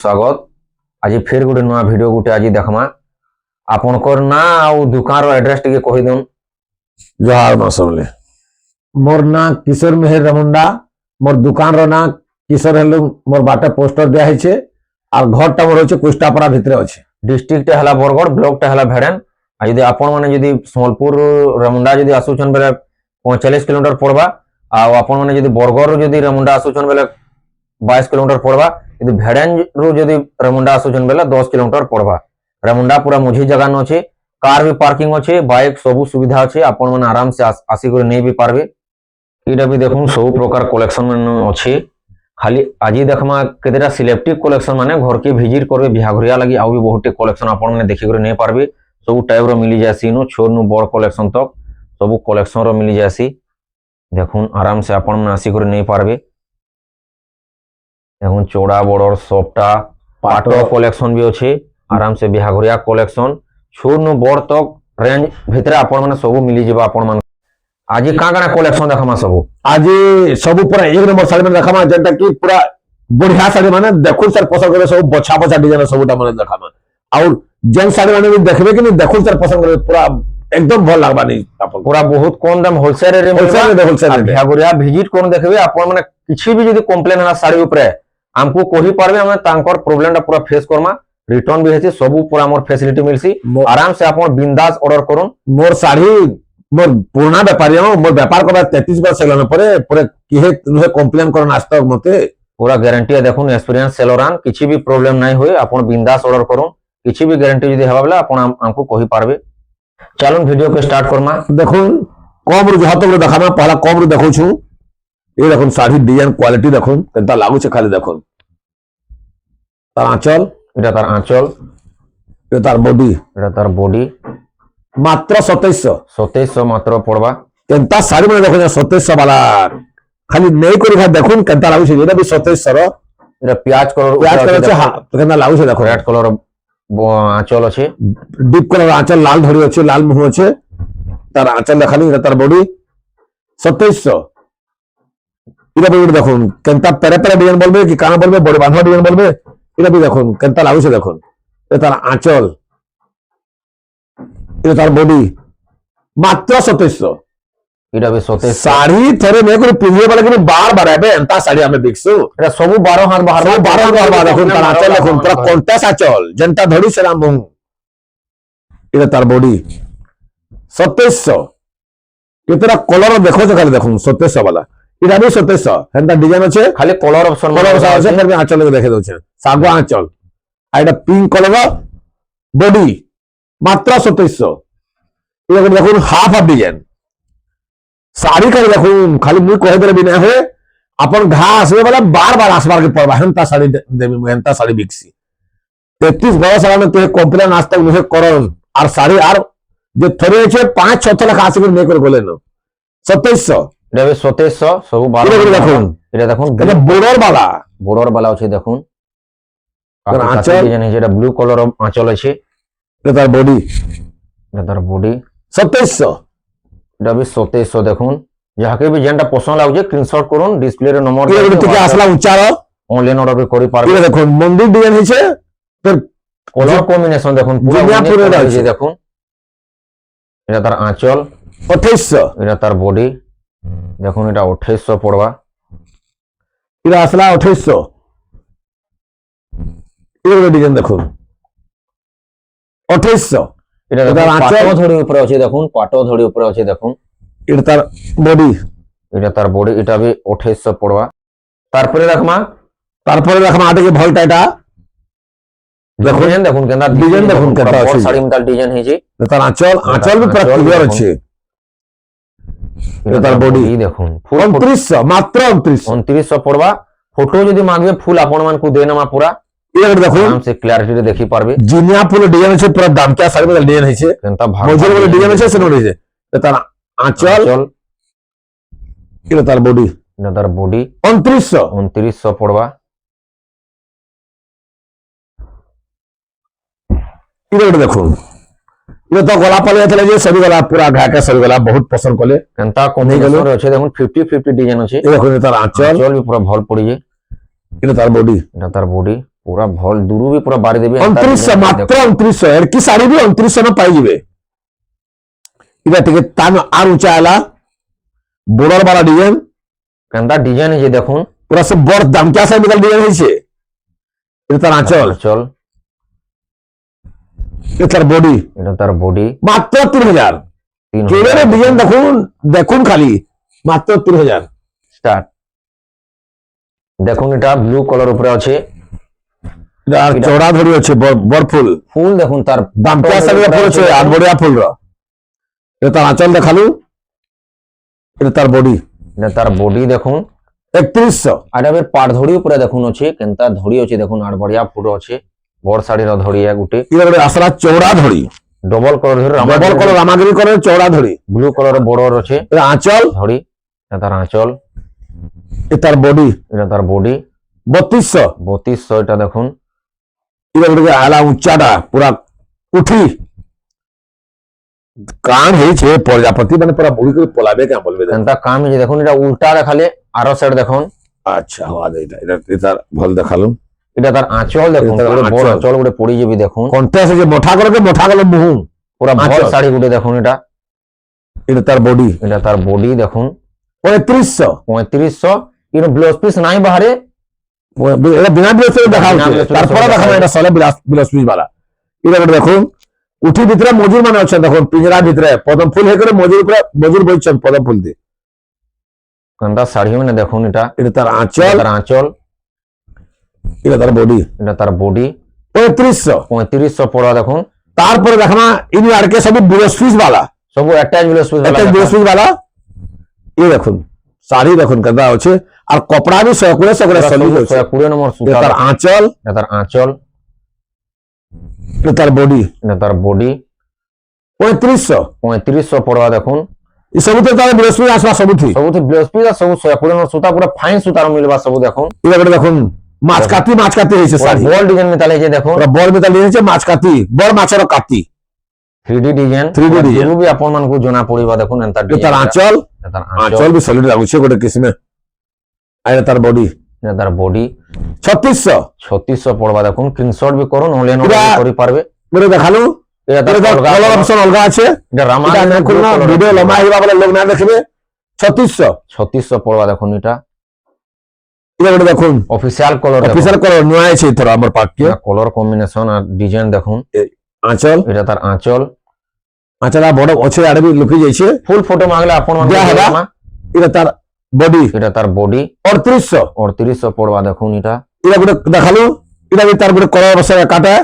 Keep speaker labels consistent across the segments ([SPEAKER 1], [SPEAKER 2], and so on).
[SPEAKER 1] स्वागत आज फिर गोटे नुआ वीडियो गोटे आज देखमा आपनकर ना आ दुकान रो एड्रेस टिके कहि दउन।
[SPEAKER 2] जोहार मासले मोर ना किशोर मेहर रमुंडा मोर दुकान रो ना किशोर हेलु मोर बाटे पोस्टर दिया है और घर टा मोर होचे कुष्टापरा भितरे अछि।
[SPEAKER 1] डिस्ट्रिक्ट हला बरगड़ ब्लॉक टा हला भेड़न आ यदि आपन माने यदि संबलपुर रमुंडा यदि आसुछन बेले 45 किलोमीटर पड़बा आ आपन माने यदि बरगड़ यदि रमुंडा आसुछन बेले 22 किलोमीटर पड़बा यदि भेड़न रु यदि रमुंडा आसुछन बेले 10 किलोमीटर पड़बा। रमुंडा पूरा मुझी जगह न अछि, कार भी पार्किंग अछि, बाइक सब सुविधा अछि, आपन माने आराम से आसी कर नै भी पारबे। इटा भी देखुन सब प्रकार कलेक्शन में अछि। खाली आज देखमा केतेटा सिलेक्टिव कलेक्शन माने घर के विजिट करबे बिहाघरिया लगी आउ भी बहुत कलेक्शन आपन माने देखि कर नै पारबे। सब टाइप रो मिली जासी नो छोट नु बड़ कलेक्शन तक सब कलेक्शन रो मिली जासी। देखुन आराम से आपन माने आसी कर नै पारबे। देखुन चौड़ा बड़र सबटा पाटो कलेक्शन भी अछि, आराम से बिहाघरिया कलेक्शन छोट नु बड़ तक रेंज भितरे आपन माने सब मिली जेबा। आपन माने आज का कलेक्शन देखमा सब
[SPEAKER 2] आज सब पूरा एक नंबर साड़ी में देखामा जेंटा कि पूरा बढ़िया साड़ी माने देखुन सर पसंद करे सब बछा बछा डिजाइन सबटा माने देखामा और जेन साड़ी माने भी देखबे कि नहीं देखुन सर पसंद करे पूरा एकदम भल लागबा नहीं आपन पूरा
[SPEAKER 1] बहुत कम दाम होलसेल रे बिहाघरिया विजिट कोन देखबे आपन माने किछि भी यदि कंप्लेन हला साड़ी ऊपर हमको कहि पारबे हम तांकर प्रॉब्लम टा पूरा फेस करमा रिटर्न भी हेछि सब पूरा मोर फैसिलिटी मिलसी। आराम से आपन बिंदास ऑर्डर करूं।
[SPEAKER 2] मोर साड़ी मोर पुराना व्यापारी हो मोर व्यापार करबा 33 वर्ष लगन परे पूरे किहे नुहे कंप्लेन करन आज तक मते
[SPEAKER 1] पूरा गारंटी है। देखुन एक्सपीरियंस सेलरान किछि भी प्रॉब्लम नहीं होय आपन बिंदास ऑर्डर करूं किछि भी गारंटी यदि हेबा बला आपन हमको कहि पारबे। चलो वीडियो के स्टार्ट करमा।
[SPEAKER 2] देखुन कम रु जहां तक देखामा पहला कम रु देखौ छु ये देखुन साड़ी डिजाइन क्वालिटी देखुन केता लागू छे खाली देखुन तार आंचल
[SPEAKER 1] इटा तार आंचल
[SPEAKER 2] ये तार बॉडी
[SPEAKER 1] इटा तार बॉडी
[SPEAKER 2] मात्र 2700
[SPEAKER 1] मात्र पड़बा।
[SPEAKER 2] केंता साड़ी में देखो 2700 वाला खाली नहीं करी खा देखुन केंता लागू छे एटा भी 2700 रो
[SPEAKER 1] इटा प्याज कलर
[SPEAKER 2] छे। हां तो केंता लागू छे देखो
[SPEAKER 1] रेड कलर आंचल अछि,
[SPEAKER 2] डीप कलर आंचल लाल धड़ी अछि, लाल मुंह अछि, तार आंचल देखाली तार बॉडी 2700 इरा भी देखुन केंता पेरे पेरे डिजाइन बोलबे कि काना बोलबे बड़ी बांधवा डिजाइन बोलबे इरा भी देखुन केंता लागू छे देखुन ए तार आंचल ये तार बॉडी मात्र 2700
[SPEAKER 1] इटा भी 2700
[SPEAKER 2] साड़ी थरे में कोई पिंजे वाला कि बार बार आबे एंता साड़ी हमें देखसु
[SPEAKER 1] एटा सब 12 हाथ बाहर
[SPEAKER 2] 12 हाथ बाहर देखुन तार आंचल देखुन पूरा कॉन्टेस्ट आंचल जनता धड़ी से राम मुंह इरा तार बॉडी 2700 कितना कलर देखो जे खाली देखुन 2700 वाला इरा भी 2700 हेंता डिजाइन अछि खाली
[SPEAKER 1] कलर ऑप्शन
[SPEAKER 2] अछि फिर आंचल के देखे दो छे सागवा आंचल आ एटा पिंक कलर बॉडी मात्र 2700 ये देखुन हाफ हाफ डिजाइन साड़ी का देखुन खाली मुई कहे देले बिना होए अपन घा आसबे वाला बार बार आसबार के पड़बा हेंता साड़ी देबी हेंता साड़ी बिकसी 33 वर्ष वाला में तो कंप्लेन आज तक मुझे करन और साड़ी आर जे थरे छे 5-6 लाख आसी कर मेकर बोले न 2700
[SPEAKER 1] इटा भी 2700 सब 12
[SPEAKER 2] देखुन
[SPEAKER 1] इटा देखुन
[SPEAKER 2] एटा
[SPEAKER 1] बॉर्डर वाला अछि देखुन आंचल डिजाइन है जेटा ब्लू कलर आंचल अछि
[SPEAKER 2] तार बॉडी 2700
[SPEAKER 1] इटा भी 2700 देखुन जहाके भी जेंटा पसंद लागजे स्क्रीनशॉट करूँ डिस्प्ले रे नंबर
[SPEAKER 2] ये तो क्या असला ऊंचा रो
[SPEAKER 1] ऑनलाइन ऑर्डर भी करि पारबे।
[SPEAKER 2] ये देखुन मंदिर डिजाइन है छे फिर
[SPEAKER 1] कलर कॉम्बिनेशन देखुन
[SPEAKER 2] पूरा
[SPEAKER 1] पूरे देखुन इटा तार आंचल
[SPEAKER 2] 2800
[SPEAKER 1] इटा तार बॉडी देखुन इटा 2800 पड़बा।
[SPEAKER 2] इरा असला 2800 ये डिजाइन देखुन 2800
[SPEAKER 1] इटा पाटो धड़ी ऊपर अछि देखुन पाटो धड़ी ऊपर अछि देखुन
[SPEAKER 2] इटा तार बॉडी
[SPEAKER 1] इटा भी 2800 पड़बा। तारपरे रखमा
[SPEAKER 2] आटे के भलटा एटा
[SPEAKER 1] देखुन केना
[SPEAKER 2] डिजाइन देखुन केता अछि
[SPEAKER 1] साड़ी में डिजाइन है जे
[SPEAKER 2] तार आंचल भी पूरा क्लियर अछि इटा तार बॉडी
[SPEAKER 1] देखुन
[SPEAKER 2] 2900 मात्र
[SPEAKER 1] 2900 पड़बा। फोटो यदि मांगबे फुल आपन मान को देनमा पूरा
[SPEAKER 2] ये देखुन
[SPEAKER 1] आराम से क्लैरिटी रे देखि पारबे।
[SPEAKER 2] जिनिया फुल डिजाइन छै पूरा दाम क्या साड़ी में डिजाइन है छै
[SPEAKER 1] केनता
[SPEAKER 2] मौजूद वाला डिजाइन छै से नोडी छै तार आंचल इटा तार बॉडी 2900
[SPEAKER 1] पड़बा।
[SPEAKER 2] इरे देखुन ये तो गला पले थले जे सभी गला पूरा घा के सभी गला बहुत पसंद कले
[SPEAKER 1] केनता कॉम्बिनेशन रे छै देखुन 50-50 डिजाइन छै।
[SPEAKER 2] देखुन तार आंचल
[SPEAKER 1] भी पूरा भल पड़ी जे
[SPEAKER 2] इटा तार बॉडी
[SPEAKER 1] পুরা ভল দূরু ବି পুরা বাড়ি দেবে
[SPEAKER 2] 2900 মাত্র 2900 এর কি শাড়ি বি 2900 না পাই যাবে এটা থেকে তান আর উঁচা আলা বর্ডার वाला ডিজাইন
[SPEAKER 1] কেনটা ডিজাইন এই যে দেখুন
[SPEAKER 2] পুরা সব বড় দাম কি আছে মেটাল ডিজাইন হইছে এটা তার আঁচল
[SPEAKER 1] চল
[SPEAKER 2] এটা তার বডি
[SPEAKER 1] এটা তার বডি
[SPEAKER 2] মাত্র 3000 কেরে ডিজাইন দেখুন দেখুন খালি মাত্র 3000
[SPEAKER 1] স্টার্ট দেখুন এটা ব্লু কালার উপরে আছে
[SPEAKER 2] আর চওড়া ধরি আছে বড় ফুল
[SPEAKER 1] ফুল দেখুন তার
[SPEAKER 2] দাম কি আছে ফুল আছে আর বড়িয়া ফুল র এটা তার আঁচল দেখালু এটা তার বডি
[SPEAKER 1] দেখুন
[SPEAKER 2] 3100
[SPEAKER 1] আর এর পাড় ধড়ি উপরে দেখুন আছে কেনতা ধড়ি আছে দেখুন আর বড়িয়া ফুল আছে বড় শাড়ির ধড়ি গুটে
[SPEAKER 2] এটা করে আসরা চওড়া ধরি
[SPEAKER 1] ডবল কালার ধরে
[SPEAKER 2] ডবল কালার রামাগিরি করে চওড়া ধরি
[SPEAKER 1] ব্লু কালার বড় আছে
[SPEAKER 2] এটা আঁচল
[SPEAKER 1] ধড়ি এটা তার আঁচল
[SPEAKER 2] এটা তার বডি
[SPEAKER 1] 3200 এটা দেখুন
[SPEAKER 2] এটা করে আলা উচ্চাটা পুরা উঠি কান হয়েছে প্রজাপতি মানে পুরা বুড়ি করে পলাবে কেন বলবে
[SPEAKER 1] কেনতা কাম এই যে দেখুন এটা উল্টা দেখালে আরো সাইড দেখুন
[SPEAKER 2] আচ্ছা হওয়া যায় এটা ভাল দেখালো
[SPEAKER 1] এটা তার আঁচল দেখুন
[SPEAKER 2] এটা তার
[SPEAKER 1] পুরো বড়
[SPEAKER 2] আঁচল।
[SPEAKER 1] আঁচল গুটে পড়ি যাবি দেখুন
[SPEAKER 2] কন্ট্রাস্ট যে মোটা করে মুহু
[SPEAKER 1] পুরা ভল
[SPEAKER 2] আঁচল।
[SPEAKER 1] শাড়ি গুটে দেখুন এটা
[SPEAKER 2] তার বডি
[SPEAKER 1] তার বডি দেখুন
[SPEAKER 2] 3500
[SPEAKER 1] 3500 কিন্তু ব্লাউজ পিস নাই বাহারে
[SPEAKER 2] এটা বিনা বিলসে দেখা
[SPEAKER 1] বিনা
[SPEAKER 2] হচ্ছে
[SPEAKER 1] বিলসে
[SPEAKER 2] তারপরে
[SPEAKER 1] দেখা
[SPEAKER 2] দেখাবো
[SPEAKER 1] যায়।
[SPEAKER 2] এটা সলে বিলস পিস वाला এটা করে দেখুন উঠি ভিতরে মজুর মানে আছে দেখুন পিঞ্জরা ভিতরে পদম ফুল হয়ে করে মজুর বইছেন পদম ফুল দিয়ে
[SPEAKER 1] কেনতা শাড়ি মানে দেখুন এটা
[SPEAKER 2] এটা তার আঁচল
[SPEAKER 1] তার আঁচল
[SPEAKER 2] এটা তার বডি
[SPEAKER 1] এটা তার বডি
[SPEAKER 2] 3500
[SPEAKER 1] পড়া দেখুন
[SPEAKER 2] তারপরে দেখানা ইনি আর কে সব বিলস পিস वाला
[SPEAKER 1] সব অ্যাটাচ ব্লাউজ পিস
[SPEAKER 2] একটা বিলস পিস वाला এই দেখুন শাড়ি দেখুন কেদা আছে আর কপড়া भी সকলে সলি হচ্ছে
[SPEAKER 1] 20 নম্বর
[SPEAKER 2] এটা
[SPEAKER 1] সুতা
[SPEAKER 2] তার আঁচল
[SPEAKER 1] এটা তার আঁচল
[SPEAKER 2] এটা তার বডি
[SPEAKER 1] এটা তার বডি
[SPEAKER 2] 3500
[SPEAKER 1] পড়া দেখুন
[SPEAKER 2] এই সবুতে তার বিলস পিস আসবা সবুথি
[SPEAKER 1] সবুথ ব্লাউজ পিস আর সবু 20 নম্বর সুতা পুরো ফাইন সুতার মিলবা সবু দেখুন
[SPEAKER 2] এটা করে দেখুন মাছ কাতি হয়েছে শাড়ি
[SPEAKER 1] বল ডিজাইন মেটালে যে দেখুন
[SPEAKER 2] পুরা বড় মেটাল দিয়েছে মাছ কাতি বড় মাছের কাতি
[SPEAKER 1] 3D ডিজাইন
[SPEAKER 2] 3D ডিজাইন।
[SPEAKER 1] भी আপন মানকু জনা পড়িবা দেখুন এন্তা
[SPEAKER 2] এটা তার আঁচল
[SPEAKER 1] তার
[SPEAKER 2] আঁচল भी সলিড লাগুছে গোটে কিসমে আর এটা তার বডি
[SPEAKER 1] এটা তার বডি
[SPEAKER 2] 3600
[SPEAKER 1] পড়বা দেখুন স্ক্রিনশট भी করুন অনলাইন
[SPEAKER 2] পুরা-
[SPEAKER 1] করি পারবে
[SPEAKER 2] বলে দেখালো
[SPEAKER 1] এটা তার
[SPEAKER 2] এটা
[SPEAKER 1] অলগা
[SPEAKER 2] কালার অপশন অলগা আছে
[SPEAKER 1] এটা রামা
[SPEAKER 2] এটা দেখুন না ভিডিও লম্বা হইবা বলে লোক না দেখবে 3600
[SPEAKER 1] পড়বা দেখুন এটা
[SPEAKER 2] এটা করে দেখুন
[SPEAKER 1] অফিশিয়াল কালার
[SPEAKER 2] অফিসার কালার নয় আছে তোর আমার পাককে
[SPEAKER 1] কালার কম্বিনেশন আর ডিজাইন দেখুন
[SPEAKER 2] আঁচল
[SPEAKER 1] এটা তার আঁচল
[SPEAKER 2] আঁচল বড় আছে আর भी লুকি যাইছে
[SPEAKER 1] ফুল ফটো মাগলে আপন
[SPEAKER 2] দেয়া হেবা। এটা তার বডি
[SPEAKER 1] এটা তার বডি
[SPEAKER 2] 3800
[SPEAKER 1] পড়বা দেখুন এটা
[SPEAKER 2] এটা করে দেখালো এটা भी তার করে কলার বসে কাটা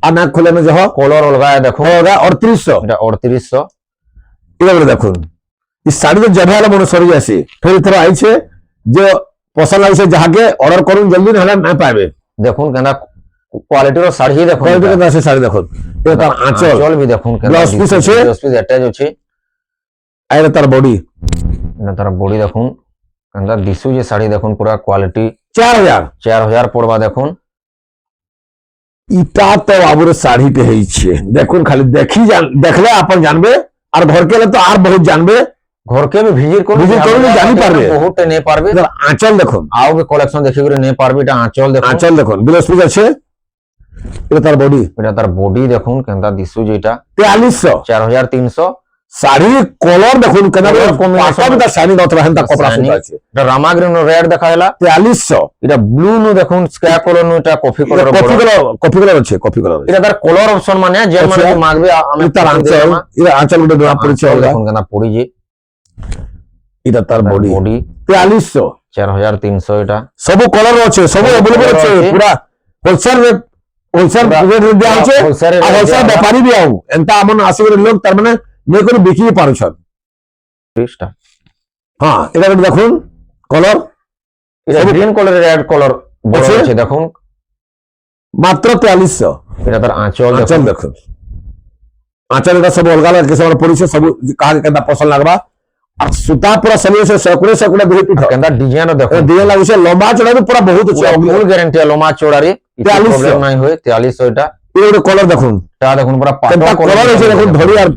[SPEAKER 2] আর নাক খুলে না যহ
[SPEAKER 1] কলার অলগা দেখুন
[SPEAKER 2] होगा 3800
[SPEAKER 1] এটা 3800
[SPEAKER 2] এটা করে দেখুন এই শাড়ি তো জবে হলে মনে সরি আসে ফের থর আইছে যে পছন্দ লাগছে যাহাকে অর্ডার করুন জলদি না হলে না পাবে
[SPEAKER 1] দেখুন কেনা কোয়ালিটির শাড়ি দেখুন
[SPEAKER 2] কোয়ালিটি কেমন আছে শাড়ি দেখুন এটা তার আঁচল
[SPEAKER 1] আঁচল भी দেখুন
[SPEAKER 2] Blouse piece আছে?
[SPEAKER 1] ব্লাউজ পিস অ্যাটাচ আছে
[SPEAKER 2] আর এটা তার বডি
[SPEAKER 1] এটা তার বডি দেখুন কেনটা দিশু যে শাড়ি দেখুন পুরা কোয়ালিটি
[SPEAKER 2] 4000
[SPEAKER 1] 4000 পড়বা দেখুন
[SPEAKER 2] ইটা তো বাবুর শাড়িতে হইছে দেখুন খালি দেখলে আপন জানবে আর ঘর গেলে তো আর বহুত জানবে
[SPEAKER 1] ঘরকে भी ভিজিট করুন
[SPEAKER 2] Visit করুন, জানি পারবে।
[SPEAKER 1] বহুত নে পারবে
[SPEAKER 2] এটার আঁচল দেখুন
[SPEAKER 1] আও भी কালেকশন দেখি করে নে পারবে এটা আঁচল দেখুন
[SPEAKER 2] আঁচল দেখুন বিলস পিস আছে এটা তার বডি
[SPEAKER 1] এটা তার বডি দেখুন কেনটা দিশু যেটা
[SPEAKER 2] 4300
[SPEAKER 1] 4300
[SPEAKER 2] শাড়ি কলর দেখুন কেন
[SPEAKER 1] Colour combination
[SPEAKER 2] পাকা দা শাড়ি দত হেনতা কপড়া
[SPEAKER 1] শাড়ি।
[SPEAKER 2] সুতা আছে
[SPEAKER 1] এটা রামাগ্রিন রেড দেখা হেলা
[SPEAKER 2] 4300
[SPEAKER 1] এটা ব্লু নু দেখুন স্কাই কালার নু এটা কফি কালার
[SPEAKER 2] কফি কালার আছে কফি কালার
[SPEAKER 1] এটা তার কালার অপশন মানে যে মানে
[SPEAKER 2] আচ্ছা।
[SPEAKER 1] মাগবে আমি
[SPEAKER 2] তার আঁচল এটা আঁচল গুলো দেওয়া পড়েছে
[SPEAKER 1] আঁচল
[SPEAKER 2] অলগা।
[SPEAKER 1] দেখুন কেনা পড়ি যে
[SPEAKER 2] এটা তার বডি
[SPEAKER 1] বডি
[SPEAKER 2] 4300
[SPEAKER 1] 4300 এটা
[SPEAKER 2] সব কলর আছে সব
[SPEAKER 1] সব
[SPEAKER 2] अवेलेबल
[SPEAKER 1] colour
[SPEAKER 2] আছে
[SPEAKER 1] আছে।
[SPEAKER 2] পুরা হোলসেল রেট রেট দেওয়া আছে
[SPEAKER 1] wholesale rate
[SPEAKER 2] আর হোলসেল
[SPEAKER 1] দেয়া
[SPEAKER 2] ব্যাপারী भी আও এন্তা আমন আসিগরে লোক তার মানে নে করে বিক্রি পারছন
[SPEAKER 1] ত্রিশটা।
[SPEAKER 2] হ্যাঁ এটা দেখুন কলর
[SPEAKER 1] এটা গ্রিন কালারের রেড কালার বড়
[SPEAKER 2] আছে?
[SPEAKER 1] আছে দেখুন
[SPEAKER 2] মাত্র 4300
[SPEAKER 1] এটা তার আঁচল
[SPEAKER 2] আঁচল
[SPEAKER 1] দেখুন
[SPEAKER 2] দেখুন আঁচল এটা সব অলগা লাগে সব পরিছে সব কাজ কেনতা পছন্দ লাগবা আর সুতা পুরা সলিয়ে সকলে বিক্রি পিঠ
[SPEAKER 1] কেনটা ডিজাইন দেখুন
[SPEAKER 2] দিয়ে লাগুছে লম্বা চড়া भी পুরা বহুত আছে
[SPEAKER 1] ফুল গ্যারান্টি লমা চৌড়ারি
[SPEAKER 2] 4300
[SPEAKER 1] প্রবলেম নাই হয় 4300 এটা
[SPEAKER 2] এটা কলর দেখুন
[SPEAKER 1] এটা দেখুন পুরা
[SPEAKER 2] কেনতা
[SPEAKER 1] পাতল
[SPEAKER 2] কলর আছে দেখুন ধরি আর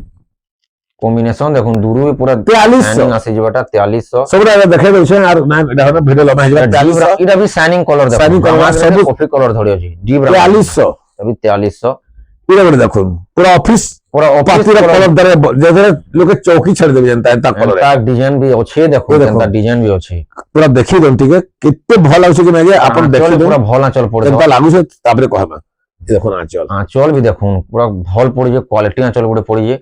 [SPEAKER 1] কম্বিনেশন দেখুন দূরু পুরা
[SPEAKER 2] 4300
[SPEAKER 1] শাইনিং আসি যেটা 4300
[SPEAKER 2] সবটা এটা দেখে দউছে আর না এটা হলো ভিডিও লম্বা হয়ে যাবে 4300
[SPEAKER 1] এটা বি শাইনিং কলর দেখুন
[SPEAKER 2] Shining colour,
[SPEAKER 1] আমার
[SPEAKER 2] ସବୁ-
[SPEAKER 1] কফি কলর ধরি আছে ডিপ
[SPEAKER 2] 4300
[SPEAKER 1] তবে 4300
[SPEAKER 2] এটা করে দেখুন পুরো অফিস
[SPEAKER 1] পুরা
[SPEAKER 2] পাতির কলর ধরে যেতে লোকে চৌকি ছাড়ি দেবে জানতা এন্তা কলর
[SPEAKER 1] তা ডিজাইন বি আছে দেখুন
[SPEAKER 2] এই দেখুন।
[SPEAKER 1] তা ডিজাইন বি আছে
[SPEAKER 2] পুরা দেখি দেন ঠিক আছে কেতে ভাল লাগুছে কি না যে আপন দেখি দেন
[SPEAKER 1] পুরা ভাল আঁচল পড়ে
[SPEAKER 2] কেনতা লাগুছে তারপরে কহবা এই দেখুন আঁচল
[SPEAKER 1] আঁচল বি দেখুন পুরা ভাল পড়ে যে কোয়ালিটি আঁচল পড়ে পড়ে যে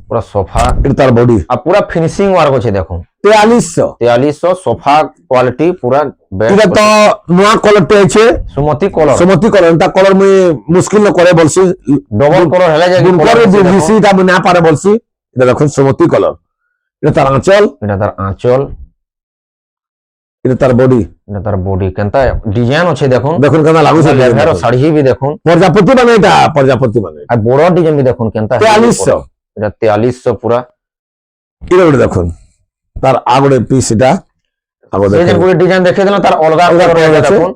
[SPEAKER 1] পুরা সোফা
[SPEAKER 2] এটা তার বডি
[SPEAKER 1] আর পুরা ফিনিশিং ওয়ার্ক আছে দেখুন
[SPEAKER 2] 4300
[SPEAKER 1] 4300 সোফা কোয়ালিটি পুরা
[SPEAKER 2] এটা তো নয়া কলরটা আছে
[SPEAKER 1] সুমতি কলর
[SPEAKER 2] সমতি কলর তা কলর মুই মুশকিল ন করে বলছি
[SPEAKER 1] ডবল কলর হেলে যায়
[SPEAKER 2] গুনকর বিভিসি তা মুই না পারে বলছি এটা দেখুন সমতি কলর এটা তার আঁচল
[SPEAKER 1] এটা তার আঁচল
[SPEAKER 2] এটা তার বডি
[SPEAKER 1] এটা তার বডি কেনতা ডিজাইন আছে দেখুন
[SPEAKER 2] দেখুন কেন লাগুছে
[SPEAKER 1] লেভার শাড়ি বি দেখুন
[SPEAKER 2] প্রজাপতি মানে এটা প্রজাপতি মানে
[SPEAKER 1] আর বড় ডিজাইন বি দেখুন কেনতা
[SPEAKER 2] 4300
[SPEAKER 1] এটা 4300 পুরা
[SPEAKER 2] এটা করে দেখুন তার আগড়ে পিস এটা আগড়ে
[SPEAKER 1] এই যে
[SPEAKER 2] দেখুন
[SPEAKER 1] পুরো ডিজাইন দেখে দিলাম তার অলগা
[SPEAKER 2] অলগা
[SPEAKER 1] কলর
[SPEAKER 2] colour আছে।
[SPEAKER 1] দেখুন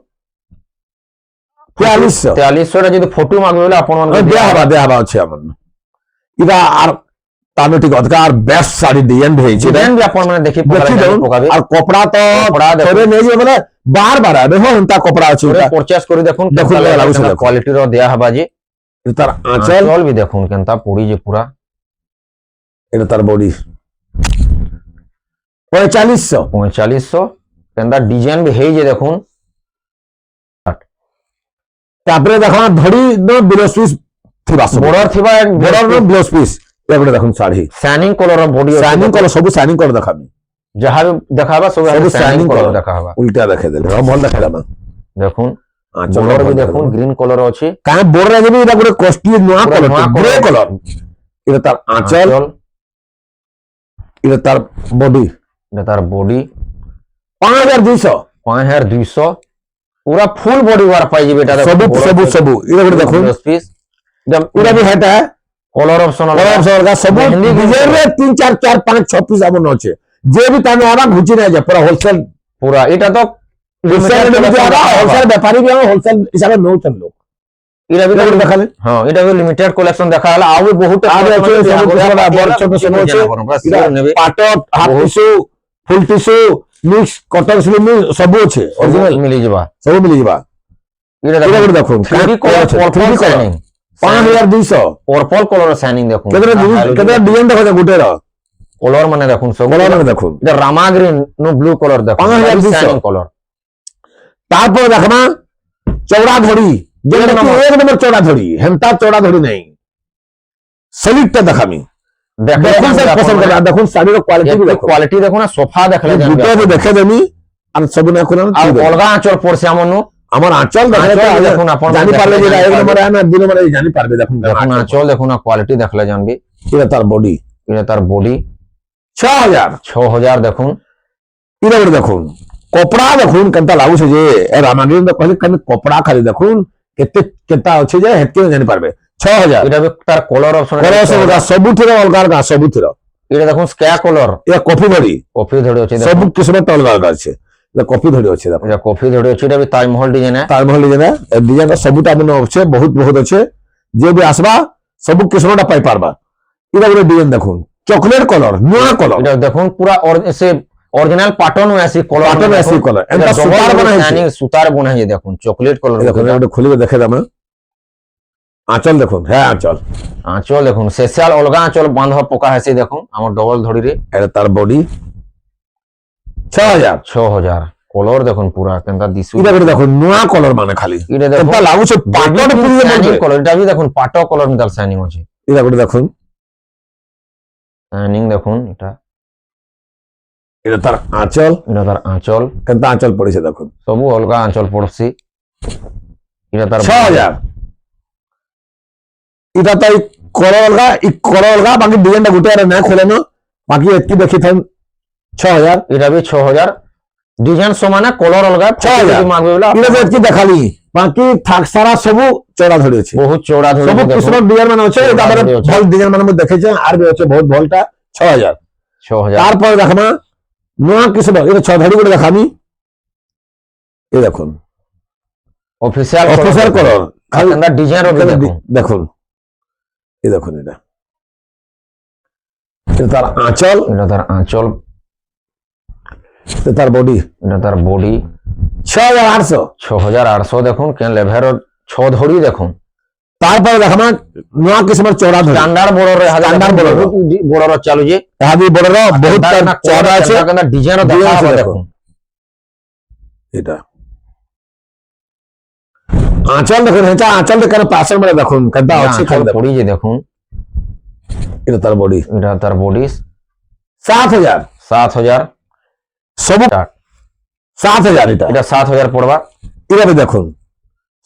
[SPEAKER 2] 4300
[SPEAKER 1] 4300 টা যদি ফটো মাগবে বলে আপন মান
[SPEAKER 2] দেয়া হবা আছে আমার এটা আর তামে ঠিক অধকা আর বেস্ট শাড়ি ডিজাইন হয়েছে এটা
[SPEAKER 1] ডিজাইন বি আপন মানে দেখি
[SPEAKER 2] দেখি দেন
[SPEAKER 1] পকাবে
[SPEAKER 2] আর কপড়া তো
[SPEAKER 1] কপড়া দেখুন।
[SPEAKER 2] ধরে নেই যে মানে বার দেখো তা কপড়া আছে
[SPEAKER 1] পুরো
[SPEAKER 2] এটা
[SPEAKER 1] পরচেজ করে দেখুন
[SPEAKER 2] দেখুন, লাগুছে দেখুন।
[SPEAKER 1] কোয়ালিটির দেয়া হবা যে
[SPEAKER 2] এটা তার আঁচল
[SPEAKER 1] আঁচল বি দেখুন কেনতা পড়ি যে পুরা
[SPEAKER 2] এটা তার বডি 4500
[SPEAKER 1] 4500 কেনতা ডিজাইন বি হেই যে দেখুন
[SPEAKER 2] তারপরে দেখো ধড়ি নো ব্লাউজ পিস থিবা
[SPEAKER 1] বড় থিবা
[SPEAKER 2] বড় নো ব্লাউজ পিস এগুলো দেখুন sari
[SPEAKER 1] shining colour body
[SPEAKER 2] shining colour সবু শাইনিং কলর দেখাবি
[SPEAKER 1] যাহা দেখাবা সব
[SPEAKER 2] সবু
[SPEAKER 1] শাইনিং
[SPEAKER 2] shining
[SPEAKER 1] কলর
[SPEAKER 2] colour।
[SPEAKER 1] দেখাবা
[SPEAKER 2] উল্টা দেখে দেলে ভাল দেখে দেবা
[SPEAKER 1] দেখুন
[SPEAKER 2] আঁচল
[SPEAKER 1] বড় বি দেখুন গ্রিন কলর আছে
[SPEAKER 2] কারণ বড় রাখবি এটা পুরো কস্টলি নোয়া
[SPEAKER 1] পুরা
[SPEAKER 2] কলর
[SPEAKER 1] নোয়া
[SPEAKER 2] গ্রে
[SPEAKER 1] colour।
[SPEAKER 2] কলর এটা তার আঁচল এটা তার বডি
[SPEAKER 1] এটা তার বডি
[SPEAKER 2] 5200
[SPEAKER 1] 5200 পুরা ফুল বডি ওয়ার পাই যাবে এটা
[SPEAKER 2] সবু এটা করে দেখুন
[SPEAKER 1] পিস
[SPEAKER 2] এটা भी है
[SPEAKER 1] কলর অপশন
[SPEAKER 2] কলর সরকার সবু
[SPEAKER 1] মেহেন্দি
[SPEAKER 2] ডিজাইন রে 3 4 4 5 6 পিস আমন আছে যে भी তানে আবা ঘুচি না যায় পুরো হোলসেল
[SPEAKER 1] পুরা এটা তো
[SPEAKER 2] হোলসেল ব্যাপারী भी হোলসেল হিসাবে নৌছেন লোক
[SPEAKER 1] এটা
[SPEAKER 2] এটা করে দেখালে
[SPEAKER 1] হ্যাঁ এটা লিমিটেড কালেকশন দেখা হলো আর বহুত
[SPEAKER 2] আর আছে সবু কিছু বড় ছোট সব আছে
[SPEAKER 1] নেবে
[SPEAKER 2] পাটট হাফ টিস্যু ফুল টিস্যু মিক্স কটন স্লিম সবু আছে অরিজিনাল
[SPEAKER 1] মিলি যাবা
[SPEAKER 2] সবু মিলি যাবা
[SPEAKER 1] এটা
[SPEAKER 2] এটা করে দেখুন
[SPEAKER 1] 3D colour purple shining
[SPEAKER 2] 5200
[SPEAKER 1] purple colour shining দেখুন
[SPEAKER 2] কেতে ডিজাইন দেখো গুটের
[SPEAKER 1] কলর মানে দেখুন সব
[SPEAKER 2] কলর মানে দেখুন
[SPEAKER 1] এটা রামা গ্রিন নো ব্লু কলর দেখুন
[SPEAKER 2] 5200
[SPEAKER 1] শাইনিং কলর
[SPEAKER 2] তারপর দেখনা চৌড়া ধড়ি যেটা কি এক নম্বর চৌড়া ধড়ি হেমতা চৌড়া ধড়ি নাই সলিডটা দেখামি দেখুন স্যার পছন্দ করে দেখুন শাড়ির কোয়ালিটি দেখুন
[SPEAKER 1] কোয়ালিটি দেখুন না সোফা দেখলে
[SPEAKER 2] দুটো দেখে দেমি আর সব না কোন
[SPEAKER 1] আর অলগা আঁচল পড়ছে আমন
[SPEAKER 2] আমার আঁচল দেখে
[SPEAKER 1] দেখুন আপন
[SPEAKER 2] জানি পারলে যে এক নম্বর না দুই নম্বরে জানি পারবে দেখুন
[SPEAKER 1] দেখুন আঁচল দেখুন না কোয়ালিটি দেখলে জানবি
[SPEAKER 2] এটা তার বডি
[SPEAKER 1] এটা তার বডি
[SPEAKER 2] 6000
[SPEAKER 1] 6000 দেখুন
[SPEAKER 2] এটা করে দেখুন কপড়া দেখুন কেনতা লাগুছে যে এর আমাদের कहले কেন কপড়া খালি দেখুন কেতে কেতা আছে যে হেতকে জানি পারবে 6000
[SPEAKER 1] এটা বি তার কলর অপশন
[SPEAKER 2] কলর ସବୁଥିରେ ଅଲଗା ଅଲଗା ସବୁଥିରେ
[SPEAKER 1] এটা দেখুন স্ক্যা কলর
[SPEAKER 2] এটা কফি ধড়ি
[SPEAKER 1] কফি ধরে আছে
[SPEAKER 2] ସବୁ
[SPEAKER 1] দেখুন
[SPEAKER 2] କିସମଟା ଅଲଗା ଅଲଗା ଅଛି এটা কফি ধড়ি ଅଛି দেখো
[SPEAKER 1] এটা কফি ধরে আছে এটা বি তাজমহল ডিজাইন
[SPEAKER 2] তার মহল ডিজাইন ସବୁଟା মনে আছে বহুত বহুত আছে যে ବି আসবা ସବୁ কিসমটা পাই পারবা এটা ଗୋଟେ ডিজাইন দেখুন চকলেট কলর নোয়া কলর
[SPEAKER 1] এটা দেখুন পুরা সে অরিজিনাল পাটন আছে কলর
[SPEAKER 2] পাটন আছে কলর এটা সুতার বনা হয়েছে
[SPEAKER 1] শাইনিং সুতার বনা হয়েছে দেখুন চকলেট কলর
[SPEAKER 2] দেখুন এটা খুলিবে দেখে দামে আঁচল দেখুন হ্যাঁ আঁচল
[SPEAKER 1] আঁচল দেখুন স্পেশাল অলগা আঁচল বাঁধা পোকা আছে দেখুন আমার ডবল ধরি রে
[SPEAKER 2] এটা তার বডি 6000
[SPEAKER 1] 6000 কলর দেখুন পুরা কেনতা দিছু
[SPEAKER 2] এটা করে দেখুন নোয়া কলর মানে খালি
[SPEAKER 1] এটা দেখুন
[SPEAKER 2] এটা লাগুছে পাটন পুরিয়ে
[SPEAKER 1] শাইনিং
[SPEAKER 2] বলবে
[SPEAKER 1] কলর এটা বি দেখুন পাটো কলর মিটাল শাইনিং আছে
[SPEAKER 2] এটা করে দেখুন
[SPEAKER 1] শাইনিং দেখুন এটা
[SPEAKER 2] এটা তার আঁচল
[SPEAKER 1] এটা তার আঁচল
[SPEAKER 2] কেনতা আঁচল পড়েছে দেখুন
[SPEAKER 1] সবু অলগা আঁচল পড়ছি এটা তার
[SPEAKER 2] 6000 এটা তো এই কলর অলগা বাকি ডিজাইনটা গুটে আর না খোলেন বাকি এতকি দেখি থান 6000
[SPEAKER 1] এটা বি 6000 ডিজাইন সমানে কলর অলগা
[SPEAKER 2] 6000
[SPEAKER 1] যদি মাগবে বলে
[SPEAKER 2] এটা তো এতকি দেখালি বাকি থাক সারা সবু চড়া ধরে আছে
[SPEAKER 1] বহুত চৌড়া ধরে
[SPEAKER 2] সবু কিসম ডিজাইন মানে আছে এটা মানে
[SPEAKER 1] চড়া ধরে আছে।
[SPEAKER 2] ভাল ডিজাইন মানে দেখেছে আর বি আছে বহুত ভালটা 6000
[SPEAKER 1] 6000
[SPEAKER 2] তারপর দেখনা নোয়া কিসম এটা 6 ধরি করে দেখামি এই দেখুন
[SPEAKER 1] অফিশিয়াল
[SPEAKER 2] অফিসার কলর খালি
[SPEAKER 1] ডিজাইন রবি দেখুন
[SPEAKER 2] দেখুন এই দেখুন এটা এটা তার আঁচল,
[SPEAKER 1] এটা তার আঁচল,
[SPEAKER 2] এটা তার বডি।
[SPEAKER 1] এটা তার বডি
[SPEAKER 2] 6800।
[SPEAKER 1] 6800 দেখুন কেন লেভের 6 ধরি দেখুন।
[SPEAKER 2] তারপরে দেখাম নয়া কিসমর চড়া ধরি
[SPEAKER 1] স্ট্যান্ডার্ড বড়র
[SPEAKER 2] Standard border ର।
[SPEAKER 1] বড়র চালুছে
[SPEAKER 2] এহাদি বড়র বহুত চড়া আছে।
[SPEAKER 1] ডিজাইন
[SPEAKER 2] Design
[SPEAKER 1] দেখা
[SPEAKER 2] আছে
[SPEAKER 1] হবে
[SPEAKER 2] দেখুন।
[SPEAKER 1] দেখুন।
[SPEAKER 2] এটা আঁচল দেখুন, এটা আঁচল কেন পাশের মানে দেখুন কেনটা আছে খালি দেখুন।
[SPEAKER 1] পড়ি যে দেখুন।
[SPEAKER 2] এটা তার বডি
[SPEAKER 1] এটা তার বডি
[SPEAKER 2] 7000।
[SPEAKER 1] 7000
[SPEAKER 2] সবু 7000 এটা
[SPEAKER 1] এটা 7000 পড়বা।
[SPEAKER 2] এভাবে দেখুন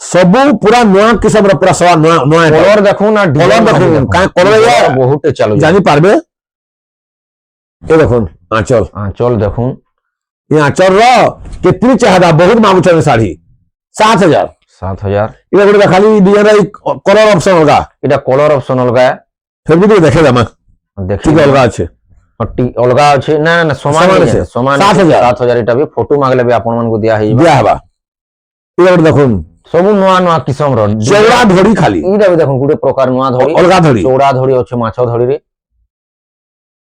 [SPEAKER 2] সবু পুরা নয়া কিসমর পুরা সবা নয়া নয়া
[SPEAKER 1] কলর দেখুন আর
[SPEAKER 2] কলর দেখুন কাই কলর
[SPEAKER 1] বহুত চালু
[SPEAKER 2] জানি পারবে। এই দেখুন আঁচল,
[SPEAKER 1] আঁচল দেখুন।
[SPEAKER 2] এই আঁচল র কেতনি চাহিদা বহুত মাগুছেন শাড়ি 7000।
[SPEAKER 1] 7000
[SPEAKER 2] এটা গোটে খালি ডিজাইন কলর অপশন অলগা।
[SPEAKER 1] এটা কলর অপশন অলগা।
[SPEAKER 2] ফেরবি দিয়ে দেখে দামা
[SPEAKER 1] দেখি
[SPEAKER 2] ঠিক অলগা আছে।
[SPEAKER 1] অলগা আছে না না সমান
[SPEAKER 2] সমান
[SPEAKER 1] আছে
[SPEAKER 2] আছে।
[SPEAKER 1] সমান
[SPEAKER 2] 7000
[SPEAKER 1] 7000 এটা भी ফটো মাগলে भी আপন মানকু দিয়া হইবা।
[SPEAKER 2] দিয়া হবা। এটা গোটে দেখুন
[SPEAKER 1] সবু নয়া নয়া কিসম র
[SPEAKER 2] চৌড়া ধরি খালি
[SPEAKER 1] এটা भी দেখুন গুটে প্রকার নয়া ধরি
[SPEAKER 2] অলগা ধরি।
[SPEAKER 1] চৌড়া ধরি আছে মাছ ধরি রে।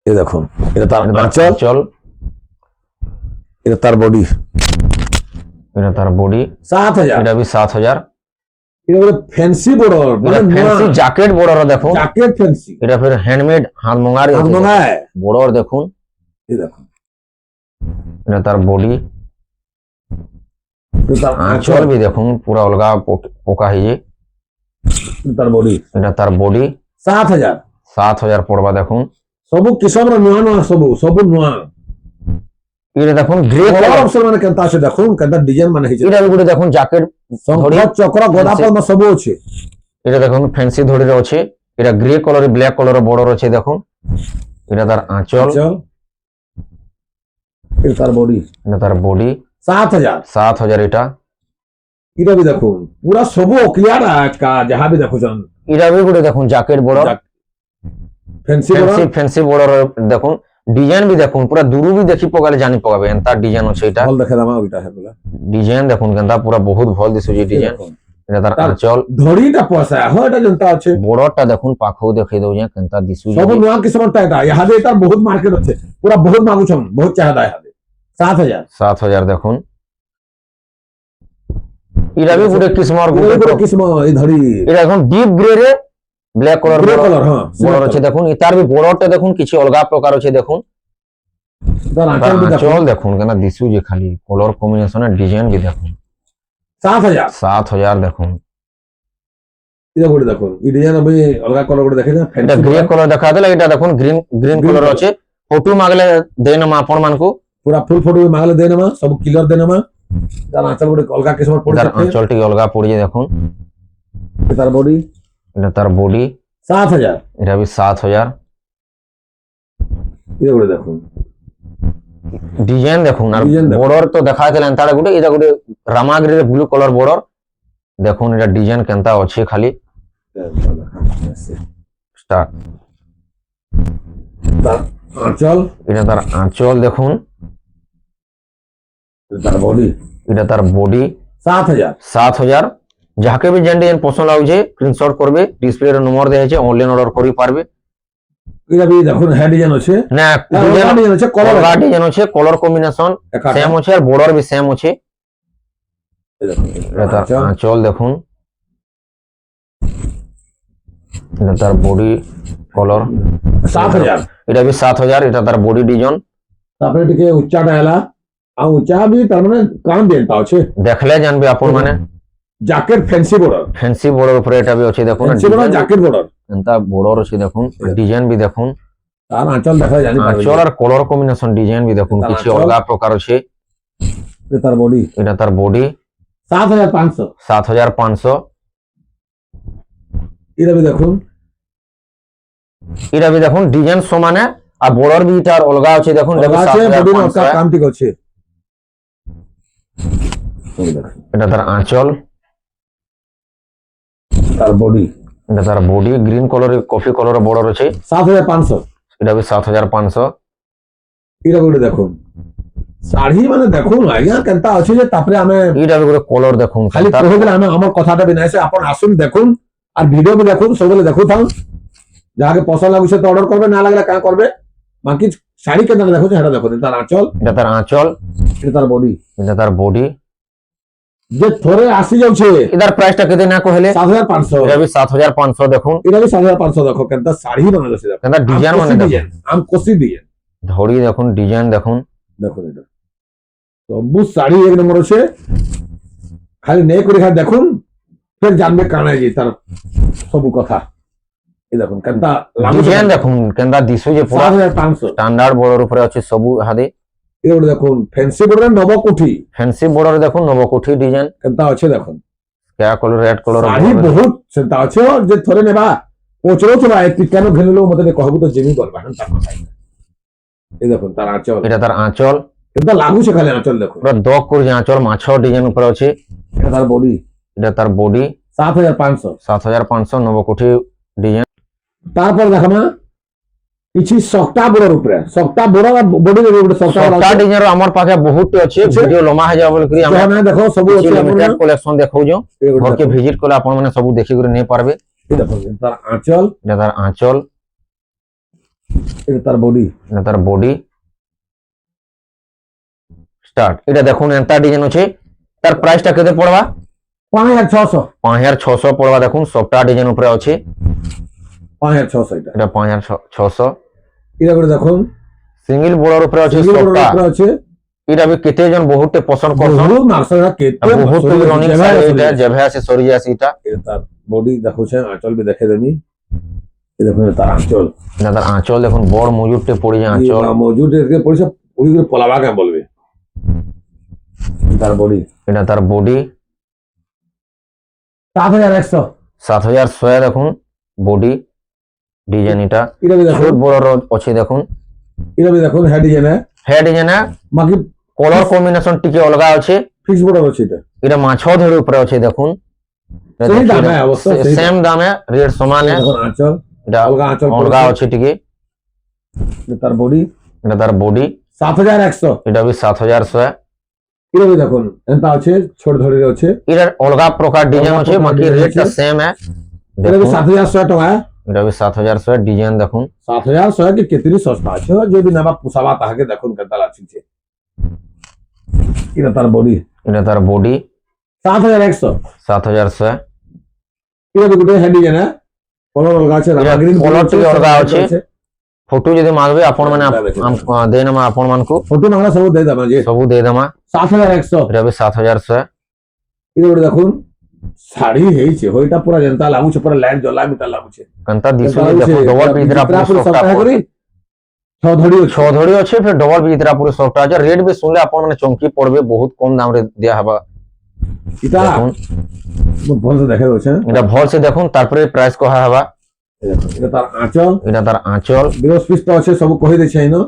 [SPEAKER 2] এই দেখুন এটা তার
[SPEAKER 1] এটা
[SPEAKER 2] আঁচল,
[SPEAKER 1] আঁচল,
[SPEAKER 2] এটা তার বডি
[SPEAKER 1] এটা তার বডি
[SPEAKER 2] 7000।
[SPEAKER 1] এটা भी 7000
[SPEAKER 2] এটা গোটে ফ্যান্সি বর্ডর মানে
[SPEAKER 1] ফ্যান্সি জ্যাকেট বড়র দেখুন।
[SPEAKER 2] জ্যাকেট ফ্যান্সি
[SPEAKER 1] এটা ফির হ্যান্ডমেড হাত মঙ্গার
[SPEAKER 2] মনে
[SPEAKER 1] বড়র দেখুন।
[SPEAKER 2] এই দেখুন
[SPEAKER 1] এটা তার বডি
[SPEAKER 2] এটা তার
[SPEAKER 1] আঁচল
[SPEAKER 2] আঁচল,
[SPEAKER 1] भी দেখুন পুরা অলগা পোকা হইছে।
[SPEAKER 2] এটা তার বডি
[SPEAKER 1] এটা তার বডি
[SPEAKER 2] 7000।
[SPEAKER 1] 7000 পড়বা দেখুন।
[SPEAKER 2] সবু কিসমর নয়া নয়া সবু নয়া
[SPEAKER 1] এটা দেখুন গ্রে
[SPEAKER 2] কলর
[SPEAKER 1] কালার।
[SPEAKER 2] অপশন মানে কেনতা আছে দেখুন কেনতা ডিজাইন মানে হইছে।
[SPEAKER 1] এটা গুটে দেখুন জ্যাকেট ধরি।
[SPEAKER 2] শঙ্খ চক্র গদা পদ্ম সবু আছে।
[SPEAKER 1] এটা দেখুন ফ্যান্সি ধরির আছে। এটা grey colour black colour border আছে দেখুন। এটা তার আঁচল,
[SPEAKER 2] আঁচল, এটা তার বডি
[SPEAKER 1] এটা তার বডি
[SPEAKER 2] 7000।
[SPEAKER 1] 7000 এটা।
[SPEAKER 2] এটা भी দেখুন পুরা সবু ক্লিয়ার যাহা भी দেখুছেন
[SPEAKER 1] এটা भी গুটে দেখুন জ্যাকেট বর্ডর
[SPEAKER 2] ফ্যান্সি
[SPEAKER 1] ফ্যান্সি
[SPEAKER 2] বড়
[SPEAKER 1] ফ্যান্সি বর্ডর দেখুন। ডিজাইন भी দেখুন পুরা দূরু भी দেখি পকালে জানি পকাবে এন্তা ডিজাইন আছে এটা।
[SPEAKER 2] ভাল দেখে দামা ওইটা হেগুলা
[SPEAKER 1] ডিজাইন দেখুন কেনতা পুরা বহুত ভাল দিছুজি ডিজাইন। এটা তার আঁচল,
[SPEAKER 2] ধরিটা পয়সা হয় এটা জনতা আছে
[SPEAKER 1] বর্ডরটা দেখুন পাখও দেখাই দউছে কেনতা দিছুজি।
[SPEAKER 2] সবু নয়া কিসমরটা এটা ইহাদে এটা বহুত মার্কেট আছে পুরা বহুত মাগুছন বহুত চাহিদা ইহাদে 7000।
[SPEAKER 1] 7000 দেখুন। এটা भी গুটে কিসমর
[SPEAKER 2] পুরো পুরো কিসম এই ধরি
[SPEAKER 1] এটা এখন ডিপ গ্রে রে ব্ল্যাক কালার
[SPEAKER 2] গ্রে কালার হ্যাঁ
[SPEAKER 1] বড় আছে দেখুন। ইতার भी বড়টা দেখুন কিছু অলগা প্রকার আছে দেখুন।
[SPEAKER 2] তার আঁচল भी দেখুন
[SPEAKER 1] আঁচল দেখুন কেন দিছু যে খালি কালার কম্বিনেশনের ডিজাইন भी দেখুন।
[SPEAKER 2] 7000।
[SPEAKER 1] 7000 দেখুন।
[SPEAKER 2] এটা করে দেখুন এই ডিজাইন আমি অলগা কলর করে দেখে না
[SPEAKER 1] এটা
[SPEAKER 2] ফ্যান্সি
[SPEAKER 1] গ্রে কালার দেখা দেলে এটা দেখুন গ্রিন গ্রিন কালার
[SPEAKER 2] color।
[SPEAKER 1] আছে। ফটো মাগলে দেন মা আপন মানকু।
[SPEAKER 2] পুরা ফুল ফটো মাগলে দেন মা সব ক্লিয়ার দেন মা তার আঁচল করে অলগা কিসমর পড়ে
[SPEAKER 1] এটার আঁচলটি অলগা পড়িয়ে দেখুন।
[SPEAKER 2] তার বডি
[SPEAKER 1] এটা তার বডি
[SPEAKER 2] 7000।
[SPEAKER 1] এটা भी 7000
[SPEAKER 2] এটা করে দেখুন
[SPEAKER 1] ডিজাইন দেখুন। আর
[SPEAKER 2] Design দেখুন।
[SPEAKER 1] বর্ডর তো দেখা দিলেন তার গুটে এটা গুটে রামাগ্রির ব্লু কালার বর্ডর দেখুন। এটা ডিজাইন কেনতা আছে খালি স্টার্ট।
[SPEAKER 2] তার আঁচল
[SPEAKER 1] এটা তার আঁচল দেখুন।
[SPEAKER 2] তার বডি
[SPEAKER 1] এটা তার বডি
[SPEAKER 2] 7000।
[SPEAKER 1] 7000 যাকে भी যেন ডিজাইন পছন্দ লাগুছে স্ক্রিনশট করবে। ডিসপ্লে নম্বর দেয়া আছে অনলাইন অর্ডার করি পারবে
[SPEAKER 2] এটা भी দেখুন হেড ডিজাইন আছে
[SPEAKER 1] না।
[SPEAKER 2] ডিজাইন আছে কলর
[SPEAKER 1] কলর ডিজাইন আছে কলর কম্বিনেশন সেম আছে আর বর্ডর भी সেম আছে। এটা তার আঁচল দেখুন। এটা তার বডি কলর
[SPEAKER 2] 7000।
[SPEAKER 1] এটা भी 7000 এটা তার বডি ডিজাইন।
[SPEAKER 2] তারপরে টিকে উচ্চাটা এলা আর উচ্চা भी তার মানে কাম দেনতা আছে
[SPEAKER 1] দেখলে জানবে আপন মানে
[SPEAKER 2] jacket fancy border
[SPEAKER 1] fancy border উপরে এটা भी আছে দেখুন।
[SPEAKER 2] ফ্যান্সি বর্ডার জ্যাকেট বর্ডার
[SPEAKER 1] এন্তা বর্ডর আছে দেখুন। ডিজাইন भी দেখুন।
[SPEAKER 2] তার আঁচল দেখা জানি পারবে
[SPEAKER 1] আঁচল আর কলর কম্বিনেশন ডিজাইন भी দেখুন
[SPEAKER 2] তার
[SPEAKER 1] কিছু
[SPEAKER 2] আঁচল।
[SPEAKER 1] অলগা প্রকার আছে।
[SPEAKER 2] তার বডি
[SPEAKER 1] এটা তার বডি
[SPEAKER 2] 7500।
[SPEAKER 1] 7500
[SPEAKER 2] এটা भी দেখুন
[SPEAKER 1] এটা भी দেখুন ডিজাইন সমানে আর বর্ডর भी তার অলগা আছে দেখুন। এটা भी
[SPEAKER 2] আছে বডি
[SPEAKER 1] 7500
[SPEAKER 2] কাম ঠিক আছে।
[SPEAKER 1] এটা তার আঁচল,
[SPEAKER 2] তার বডি
[SPEAKER 1] এটা তার বডি গ্রিন কালারের কফি কালারের বর্ডর আছে।
[SPEAKER 2] 7500।
[SPEAKER 1] এটা भी 7500
[SPEAKER 2] এটা করে দেখুন শাড়ি মানে দেখুন আজ্ঞা কেনতা আছে যে তারপরে আমি
[SPEAKER 1] এটা भी করে কলর দেখুন
[SPEAKER 2] খালি
[SPEAKER 1] তার-
[SPEAKER 2] কহে গেলে আমি আমার কথাটা বিনাইছে আপন আসুন দেখুন আর ভিডিও भी দেখুন সবলে দেখুন যাহাকে পছন্দ লাগুছে তো অর্ডর করবে, না লাগলে কাঁ করবে। বাকি শাড়ি কেন দেখুছে সেটা দেখুন, তার আঁচল,
[SPEAKER 1] এটা তার আঁচল,
[SPEAKER 2] এটা তার বডি।
[SPEAKER 1] এটা তার বডি।
[SPEAKER 2] যে থরে আসি যাচ্ছে
[SPEAKER 1] এটার প্রাইসটা কেতে না কহিলে?
[SPEAKER 2] 7500।
[SPEAKER 1] এটা বি 7500 দেখুন।
[SPEAKER 2] এটা বি 7500 দেখো কেনতা শাড়ি বানাইছে দেখো,
[SPEAKER 1] কেনতা ডিজাইন মানে দেখুন,
[SPEAKER 2] আম কষি ডিজাইন
[SPEAKER 1] ধড়ি দেখুন, ডিজাইন দেখুন।
[SPEAKER 2] দেখুন এটা সবু শাড়ি এক নম্বর আছে। খালি নেই করে খালি দেখুন, ফের জানবে কানা যে তার সবু কথা। এই দেখুন কেনতা
[SPEAKER 1] ডিজাইন দেখুন, কেনতা দিশু যে পুরা
[SPEAKER 2] 7500।
[SPEAKER 1] স্ট্যান্ডার্ড বর্ডার উপরে আছে সবু হাদে।
[SPEAKER 2] এটা দেখুন ফ্যান্সি বর্ডার নবকুঠি,
[SPEAKER 1] ফ্যান্সি বর্ডার দেখুন, নবকুঠি ডিজাইন
[SPEAKER 2] কেনতা আছে দেখুন।
[SPEAKER 1] क्या कलर, रेड कलर
[SPEAKER 2] শাড়ি বহুত সেটা আছে যে থরে নেবা পচরো চলা এটি কেন ঘেনলো মতে কহবু তো জেমি করবা হ্যাঁ তার কথা। এই দেখুন তার আঁচল,
[SPEAKER 1] এটা তার আঁচল,
[SPEAKER 2] কেনতা লাগুছে খালি আঁচল দেখুন।
[SPEAKER 1] পুরো দক করে আঁচল মাছ ডিজাইন উপরে আছে।
[SPEAKER 2] এটা তার বডি,
[SPEAKER 1] এটা তার বডি
[SPEAKER 2] 7500।
[SPEAKER 1] 7500 নবকুঠি ডিজাইন।
[SPEAKER 2] তারপর দেখো না কিছু সফটা বড়র উপরে, সফটা বড় বডি উপরে সফটা
[SPEAKER 1] সফটা ডিজাইন আমার পাখে বহুত আছে, ভিডিও লম্বা হয়ে যাবে বলি করি আমি
[SPEAKER 2] না দেখো সবু আছে
[SPEAKER 1] লিমিটেড কালেকশন দেখাউছো।
[SPEAKER 2] আপনারা।
[SPEAKER 1] ঘরকে ভিজিট করলে আপন মানে সবু দেখি করে নিয়ে পারবে।
[SPEAKER 2] এই দেখুন তার আঁচল,
[SPEAKER 1] এটা তার আঁচল,
[SPEAKER 2] এটা তার বডি,
[SPEAKER 1] এটা তার বডি। স্টার্ট। এটা দেখুন এন্টা ডিজাইন আছে, তার প্রাইসটা কেতে পড়বা?
[SPEAKER 2] 5600।
[SPEAKER 1] 5600 পড়বা। দেখুন সফটা ডিজাইন উপরে আছে,
[SPEAKER 2] 5600 এটা।
[SPEAKER 1] এটা 5600।
[SPEAKER 2] এটা করে দেখুন
[SPEAKER 1] সিঙ্গেল বর্ডার উপরে আছে
[SPEAKER 2] সিঙ্গেল বর্ডার
[SPEAKER 1] সফটা।
[SPEAKER 2] উপরে আছে।
[SPEAKER 1] এটা বি কেতে জন বহুতে পছন্দ করছন,
[SPEAKER 2] বহুত নার্সারা কেতে
[SPEAKER 1] বহুত রনিং সাইজ এটা যেভাবে আছে সরি আছে এটা।
[SPEAKER 2] এটা তার বডি দেখুছে, আঁচল বি দেখে দেমি। এই দেখুন তার আঁচল,
[SPEAKER 1] এটা তার আঁচল দেখুন, বড় মজুরটে পড়ে যায় আঁচল।
[SPEAKER 2] মজুদ এর পয়সা পুরি করে পলাবা কেন বলবে। তার বডি,
[SPEAKER 1] এটা তার বডি
[SPEAKER 2] 7100।
[SPEAKER 1] 7100 দেখুন বডি ডিজাইন। এটা
[SPEAKER 2] এটা বি দেখুন,
[SPEAKER 1] ছোট বড় আছে দেখুন।
[SPEAKER 2] এটা বি দেখুন হেড ডিজাইন
[SPEAKER 1] হেড ডিজাইন
[SPEAKER 2] বাকি
[SPEAKER 1] কলর কম্বিনেশন টিকে অলগা আছে।
[SPEAKER 2] ফিক্স বর্ডার আছে এটা।
[SPEAKER 1] এটা মাছ ধরে উপরে আছে দেখুন,
[SPEAKER 2] সেই দামে অবশ্য সেই
[SPEAKER 1] সেম দামে রেট সমান।
[SPEAKER 2] দেখুন আঁচল,
[SPEAKER 1] এটা
[SPEAKER 2] অলগা আঁচল
[SPEAKER 1] অলগা আছে টিকে।
[SPEAKER 2] তার বডি
[SPEAKER 1] এটা তার বডি
[SPEAKER 2] 7100।
[SPEAKER 1] এটা বি 7100।
[SPEAKER 2] এটা বি দেখুন এটা আছে ছোট ধরে আছে।
[SPEAKER 1] এটার অলগা প্রকার ডিজাইন আছে, বাকি রেটটা সেম
[SPEAKER 2] এটা বি 7100 টাকা।
[SPEAKER 1] এটা বি 7100 ডিজাইন দেখুন।
[SPEAKER 2] 7100 কি কেতনি সস্তা আছে, যদি নেবা পুষাবা তাহাকে দেখুন কেতা লাগছে। এটা তার বডি,
[SPEAKER 1] এটা তার বডি
[SPEAKER 2] 7100।
[SPEAKER 1] 7100।
[SPEAKER 2] এটা বি গুটে হেড ডিজাইন কলর অলগা আছে, রামা গ্রিন
[SPEAKER 1] কলর টিকে অলগা আছে। ফটো যদি মাগবে আপন মানে দেই না আপন মানকু
[SPEAKER 2] ফটো আমরা সব দেই দামা যে
[SPEAKER 1] সবু দেই দেমা।
[SPEAKER 2] 7100।
[SPEAKER 1] এটা বি 7100।
[SPEAKER 2] এটা গুটে দেখুন শাড়ি হেইছে হইটা পুরা জনতা লাগুছে, পুরা লাইন জ্বলা মিটা লাগুছে।
[SPEAKER 1] কান্তা দিশু দেখুন ডবল পিজরা পুরো সফটা
[SPEAKER 2] করি ছ ধরি
[SPEAKER 1] ছ ধড়ি আছে, ফির ডবল পিজরা পুরো সফটা আছে। রেট বি শুনলে আপন মানে চমকি পড়বে, বহুত কম দাম রে দেয়া হবা।
[SPEAKER 2] এটা
[SPEAKER 1] দেখুন
[SPEAKER 2] ভালো দেখা যাচ্ছে।
[SPEAKER 1] এটা ভাল সে দেখুন, তারপরে প্রাইস কহা হবা।
[SPEAKER 2] এটা তার আঁচল,
[SPEAKER 1] এটা তার আঁচল
[SPEAKER 2] বিরস পিস তো আছে সব কই দেছে আইনো।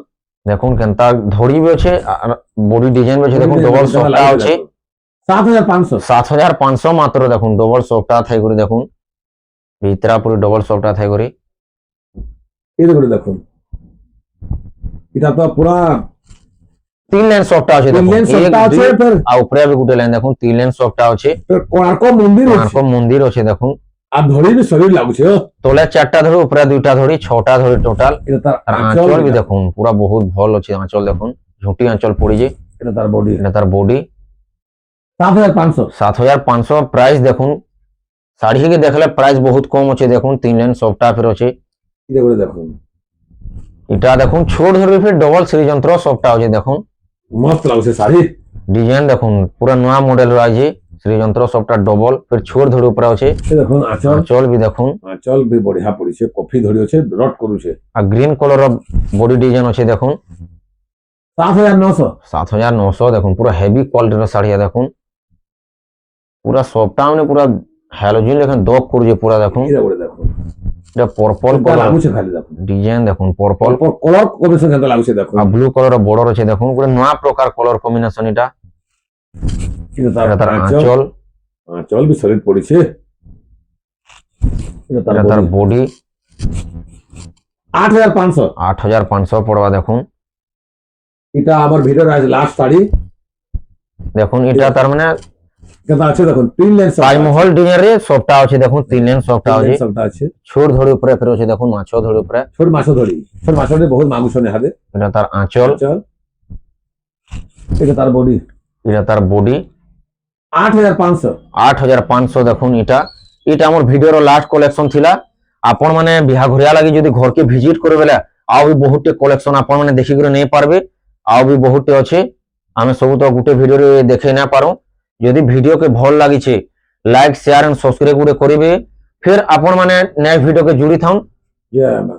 [SPEAKER 1] দেখুন কেনতা ধড়ি বি আছে আর বডি ডিজাইন বি আছে দেখুন, ডবল সফটা আছে।
[SPEAKER 2] 7500।
[SPEAKER 1] 7500 মাত্র দেখুন, ডবল সফটা থাই করে দেখুন, ভিতরা পুরো ডবল সফটা থাই করে।
[SPEAKER 2] এটা করে দেখুন এটা তো পুরা
[SPEAKER 1] 3 লাইন সফটা আছে দেখুন,
[SPEAKER 2] ইন্ডিয়ান সস্তা
[SPEAKER 1] এক
[SPEAKER 2] আছে।
[SPEAKER 1] দুই
[SPEAKER 2] ফের
[SPEAKER 1] আর উপরে বি গুটে লাইন দেখুন, 3 লাইন সফটা আছে।
[SPEAKER 2] কোଣାর্ক মন্দির আছে
[SPEAKER 1] কোণার্ক মন্দির আছে দেখুন।
[SPEAKER 2] আর ধরি বি শরীর লাগুছে।
[SPEAKER 1] তলে 4টা ধরি, উপরে 2টা ধরি, 6টা ধরি টোটাল।
[SPEAKER 2] এটা তার
[SPEAKER 1] আর আঁচল বি দেখুন পুরা বহুত ভাল আছে আঁচল দেখুন, ঝুটি আঁচল পড়িছে।
[SPEAKER 2] এটা তার বডি
[SPEAKER 1] এটা তার বডি
[SPEAKER 2] 7500।
[SPEAKER 1] 7500 প্রাইস দেখুন। শাড়ি কে দেখলে প্রাইস বহুত কম আছে দেখুন, 3 লাইন সফটা ফির আছে।
[SPEAKER 2] এটা করে দেখুন
[SPEAKER 1] এটা দেখুন ছোট ধরবে, ফির ডবল সিরি যন্ত্র সফটা আছে দেখুন।
[SPEAKER 2] মস্ত লাগুছে শাড়ি।
[SPEAKER 1] ডিজাইন দেখুন পুরা নয়া মডেল আছে, সিরি যন্ত্র সফটা ডবল, ফির ছোট ধরে উপরে আছে।
[SPEAKER 2] এই দেখুন আঁচল,
[SPEAKER 1] আঁচল বি দেখুন,
[SPEAKER 2] আঁচল বি বঢ়িয়া পড়িছে, কফি ধরি আছে রট করুছে।
[SPEAKER 1] আর গ্রিন কলর বডি ডিজাইন আছে দেখুন।
[SPEAKER 2] 7900।
[SPEAKER 1] 7900 দেখুন, পুরা হেভি কোয়ালিটির শাড়ি দেখুন, পুরা সফটা মানে পুরা হ্যালোজিন লেখেন দক করছে পুরা দেখুন।
[SPEAKER 2] এটা করে দেখুন
[SPEAKER 1] এটা পার্পল
[SPEAKER 2] এটা
[SPEAKER 1] কলর
[SPEAKER 2] লাগুছে খালি দেখুন।
[SPEAKER 1] ডিজাইন দেখুন, পার্পল
[SPEAKER 2] অল্প কলর কমিশন কেন লাগুছে দেখুন।
[SPEAKER 1] আর ব্লু কলর বর্ডার আছে দেখুন, পুরো নয়া প্রকার কলর কম্বিনেশন। এটা
[SPEAKER 2] এটা
[SPEAKER 1] এটা
[SPEAKER 2] তার
[SPEAKER 1] তার
[SPEAKER 2] আঁচল,
[SPEAKER 1] আঁচল,
[SPEAKER 2] আঁচল বি শরীর পড়িছে। এটা তার
[SPEAKER 1] এটা তার বডি
[SPEAKER 2] 8500।
[SPEAKER 1] 8500 পড়বা দেখুন।
[SPEAKER 2] এটা আমার ভিডিওর আজ লাস্ট শাড়ি।
[SPEAKER 1] দেখুন এটা তার মানে
[SPEAKER 2] কেমন আছে দেখুন 3 লেন্স
[SPEAKER 1] তাজমহল ডিজাইন রে সবটা আছে দেখুন 3 লেন সবটা আছে
[SPEAKER 2] সবটা আছে
[SPEAKER 1] ছোট ধড়ি উপরে ফের আছে দেখুন মাছ ধড়ি উপরে
[SPEAKER 2] ছোট মাছ ধরি বহুত মাগুসনে হাতে
[SPEAKER 1] এটা তার আঁচল
[SPEAKER 2] চল এটা তার বডি
[SPEAKER 1] এটা তার বডি
[SPEAKER 2] 8500
[SPEAKER 1] 8500 দেখুন এটা এটা আমার ভিডিওর লাস্ট কলেকশন থিলা আপন মানে বিহা ঘরিয়া লাগি যদি ঘরকে ভিজিট করে বেলা আউ বি বহুতটি কলেকশন আপন মানে দেখি করে নেই পারবে আউ বি বহুতটি আছে আমি সবু তো গোটে ভিডিওরে দেখে না পারো যদি ভিডিওকে ভাল লাগিছে লাইক শেয়ার এন্ড সবস্ক্রাইব করে করিবে ফির আপন মানে নেক্সট ভিডিওকে জুড়ি থাউন
[SPEAKER 2] জয় মা